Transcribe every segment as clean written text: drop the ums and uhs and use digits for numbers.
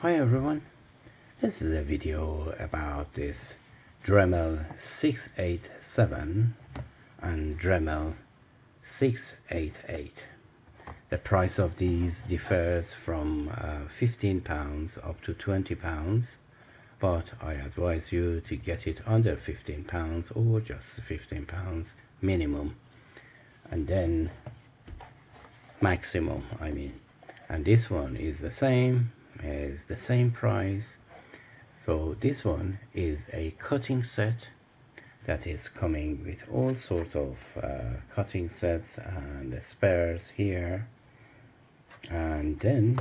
Hi everyone, this is a video about this Dremel 687 and Dremel 688. The price of these differs from £15 up to £20, but I advise you to get it under £15 or just £15 minimum, and then maximum and this one is the same price. So this one is a cutting set that is coming with all sorts of cutting sets and spares here, and then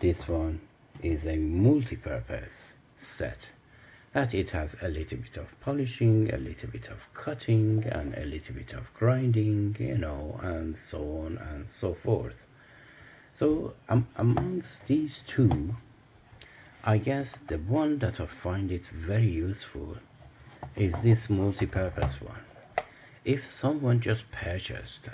this one is a multi-purpose set that it has a little bit of polishing, a little bit of cutting, and a little bit of grinding, and so on and so forth. So amongst these two, I guess the one that I find it very useful is this multi-purpose one. If someone just purchased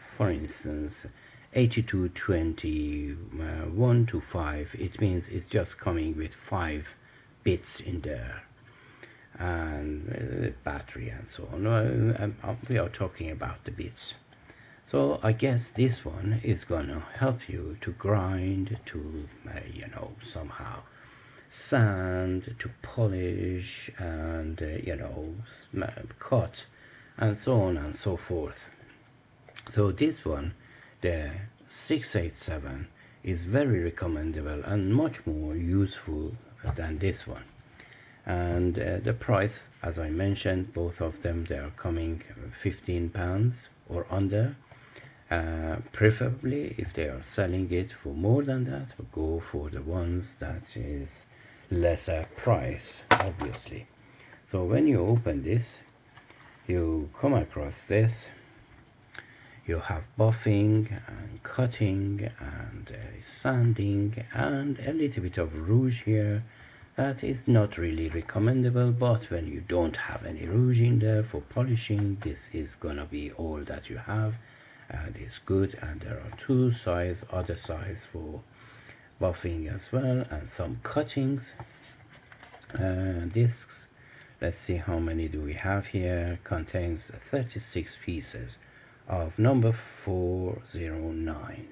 for instance, 8220 1 to 5, it means it's just coming with 5 bits in there, and battery and so on. We are talking about the bits. So I guess this one is gonna help you to grind, to somehow sand, to polish, and cut, and so on and so forth. So this one, the 687, is very recommendable and much more useful than this one. And the price, as I mentioned, both of them, they are coming £15 or under. Preferably, if they are selling it for more than that, go for the ones that is lesser price, obviously. So when you open this, you come across this. You have buffing and cutting and sanding and a little bit of rouge here. That is not really recommendable, but when you don't have any rouge in there for polishing, this is gonna be all that you have, and it's good. And there are two other size for buffing as well, and some cuttings. Discs, let's see how many do we have here. Contains 36 pieces of number 409,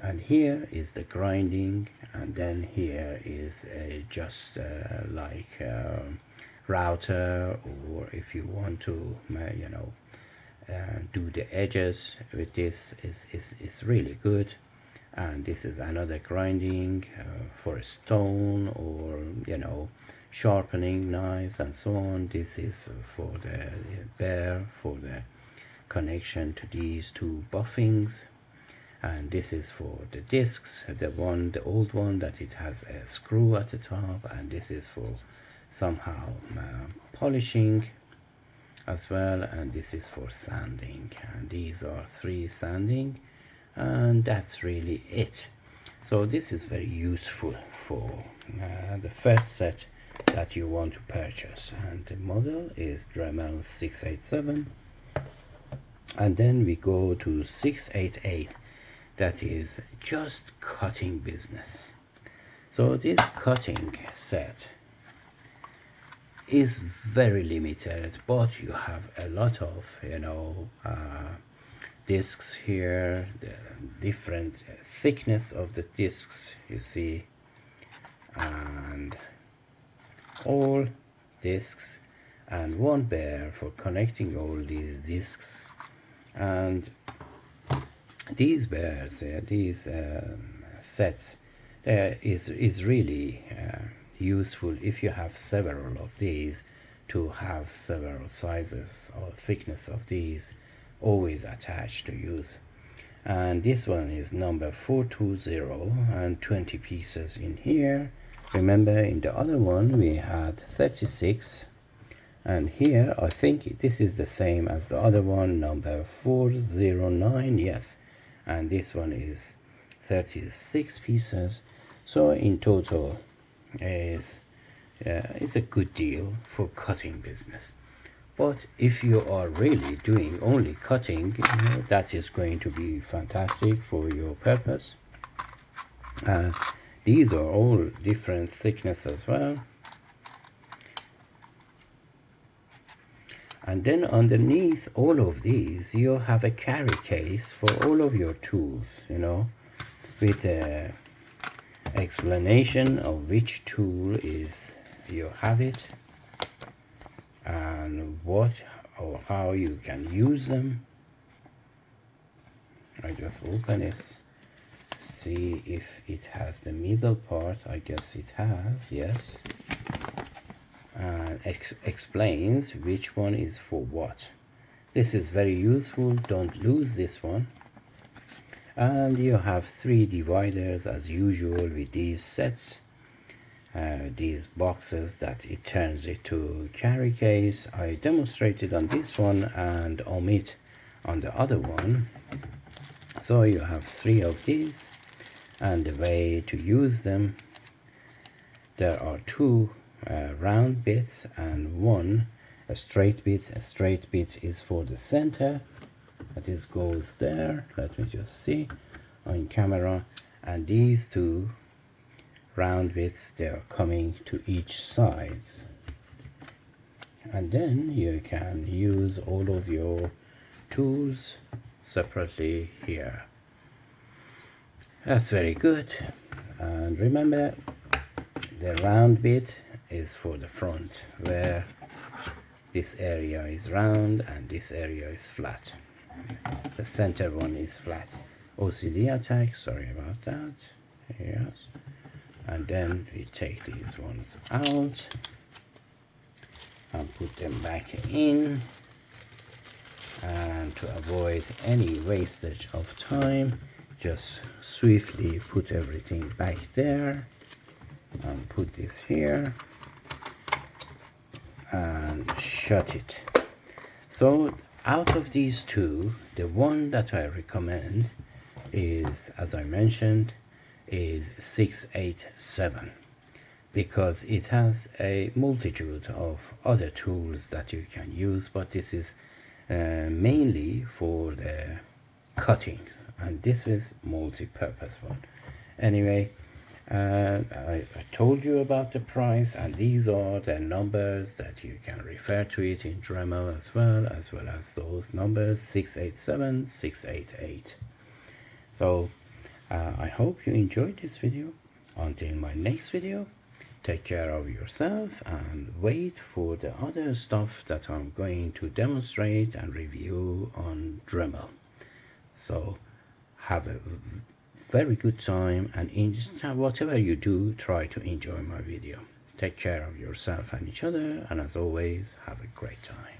and here is the grinding, and then here is just like router, or if you want to do the edges with this, is really good. And this is another grinding for a stone, or sharpening knives and so on. This is for the bear, for the connection to these two buffings. And this is for the discs, the old one that it has a screw at the top, and this is for somehow polishing as well, and this is for sanding, and these are 3 sanding, and that's really it. So this is very useful for the first set that you want to purchase, and the model is Dremel 687. And then we go to 688, that is just cutting business. So this cutting set is very limited, but you have a lot of discs here, the different thickness of the discs, you see, and all discs, and one bear for connecting all these discs. And these bears, these sets, is really useful if you have several of these, to have several sizes or thickness of these always attached to use. And this one is number 420, and 20 pieces in here. Remember, in the other one we had 36, and here I think this is the same as the other one, number 409, yes, and this one is 36 pieces. So in total is a good deal for cutting business. But if you are really doing only cutting, that is going to be fantastic for your purpose. These are all different thickness as well. And then underneath all of these, you have a carry case for all of your tools, you know, with a explanation of which tool is you have it and what or how you can use them. I just open this, see if it has the middle part. I guess it has, yes. And explains which one is for what. This is very useful, don't lose this one. And you have 3 dividers as usual with these sets, these boxes that it turns it to carry case. I demonstrated on this one and omit on the other one. So you have 3 of these, and the way to use them, there are 2 round bits and 1 a straight bit. A straight bit is for the center, that is goes there. Let me just see on camera. And these 2 round bits, they are coming to each sides, and then you can use all of your tools separately here. That's very good. And remember, the round bit is for the front, where this area is round and this area is flat. The center one is flat. OCD attack, sorry about that. Yes. And then we take these ones out and put them back in. And to avoid any wastage of time, just swiftly put everything back there and put this here and shut it. So out of these 2, the one that I recommend is, as I mentioned, is 687, because it has a multitude of other tools that you can use, but this is mainly for the cutting, and this is multi-purpose one. Anyway, I told you about the price, and these are the numbers that you can refer to it in Dremel as well as those numbers 687, 688. So I hope you enjoyed this video. Until my next video, take care of yourself and wait for the other stuff that I'm going to demonstrate and review on Dremel. So have a very good time, and whatever you do, try to enjoy my video. Take care of yourself and each other, and as always, have a great time.